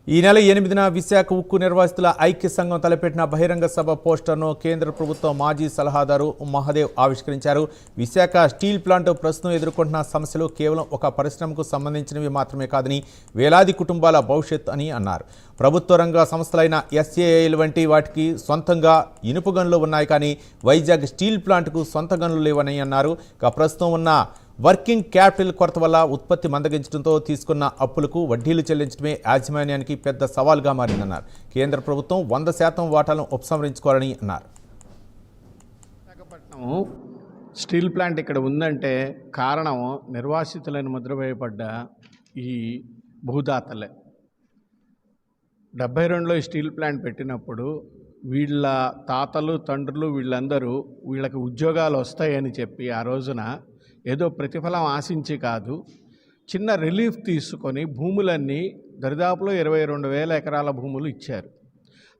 ఈ నెల 8న విశాఖ ఉక్కు నిర్వాసితుల ఐక్య సంఘం తలపెట్టిన బహిరంగ సభ పోస్టర్ను కేంద్ర ప్రభుత్వ మాజీ సలహాదారు మహదేవ్ ఆవిష్కరించారు. విశాఖ స్టీల్ ప్లాంట్ ప్రస్తుతం ఎదుర్కొంటున్న సమస్యలు కేవలం ఒక పరిశ్రమకు సంబంధించినవి మాత్రమే కాదని వేలాది కుటుంబాల భవిష్యత్ అని అన్నారు. ప్రభుత్వ రంగ సంస్థలైన ఎస్ఏఐల్ వంటి వాటికి సొంతంగా ఇనుప గనులు ఉన్నాయి, కానీ వైజాగ్ స్టీల్ ప్లాంట్కు సొంత గనులు లేవని అన్నారు. ప్రస్తుతం ఉన్న వర్కింగ్ క్యాపిటల్ కొరత వల్ల ఉత్పత్తి మందగించడంతో తీసుకున్న అప్పులకు వడ్డీలు చెల్లించడమే యాజమాన్యానికి పెద్ద సవాల్గా మారిందన్నారు. కేంద్ర ప్రభుత్వం 100% వాటాలను ఉపసంహరించుకోవాలని అన్నారు. విశాఖపట్నం స్టీల్ ప్లాంట్ ఇక్కడ ఉందంటే కారణం నిర్వాసితులను ముద్రవేయబడ్డ ఈ భూదాతలే. 72లో ఈ స్టీల్ ప్లాంట్ పెట్టినప్పుడు వీళ్ళ తాతలు తండ్రులు వీళ్ళందరూ వీళ్ళకి ఉద్యోగాలు వస్తాయని చెప్పి ఆ రోజున ఏదో ప్రతిఫలం ఆశించి కాదు, చిన్న రిలీఫ్ తీసుకొని భూములన్నీ దరిదాపులో 22,000 ఎకరాల భూములు ఇచ్చారు.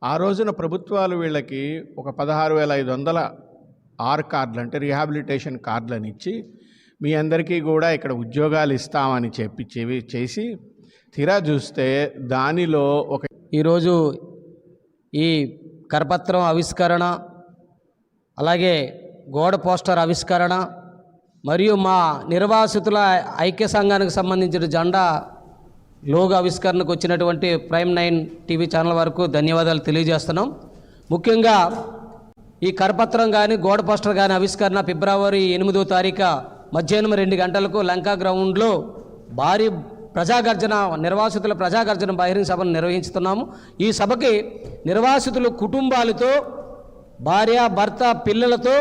ఆ రోజున ప్రభుత్వాలు వీళ్ళకి ఒక 16,500 ఆర్ కార్డులు అంటే రీహాబిలిటేషన్ కార్డులను ఇచ్చి మీ అందరికీ కూడా ఇక్కడ ఉద్యోగాలు ఇస్తామని చెప్పి చేసి తీరా చూస్తే దానిలో ఈరోజు ఈ కరపత్రం ఆవిష్కరణ, అలాగే గోడ పోస్టర్ ఆవిష్కరణ మరియు మా నిర్వాసితుల ఐక్య సంఘానికి సంబంధించిన జెండా లోగో ఆవిష్కరణకు వచ్చినటువంటి ప్రైమ్ 9 టీవీ ఛానల్ వరకు ధన్యవాదాలు తెలియజేస్తున్నాం. ముఖ్యంగా ఈ కరపత్రం కానీ గోడ పోస్టర్ కానీ ఆవిష్కరణ ఫిబ్రవరి 8వ తారీఖు మధ్యాహ్నం 2 గంటలకు లంకా గ్రౌండ్లో భారీ ప్రజాగర్జన నిర్వాసితుల ప్రజాగర్జన బహిరంగ సభను నిర్వహిస్తున్నాము. ఈ సభకి నిర్వాసితులు కుటుంబాలతో భార్య భర్త పిల్లలతో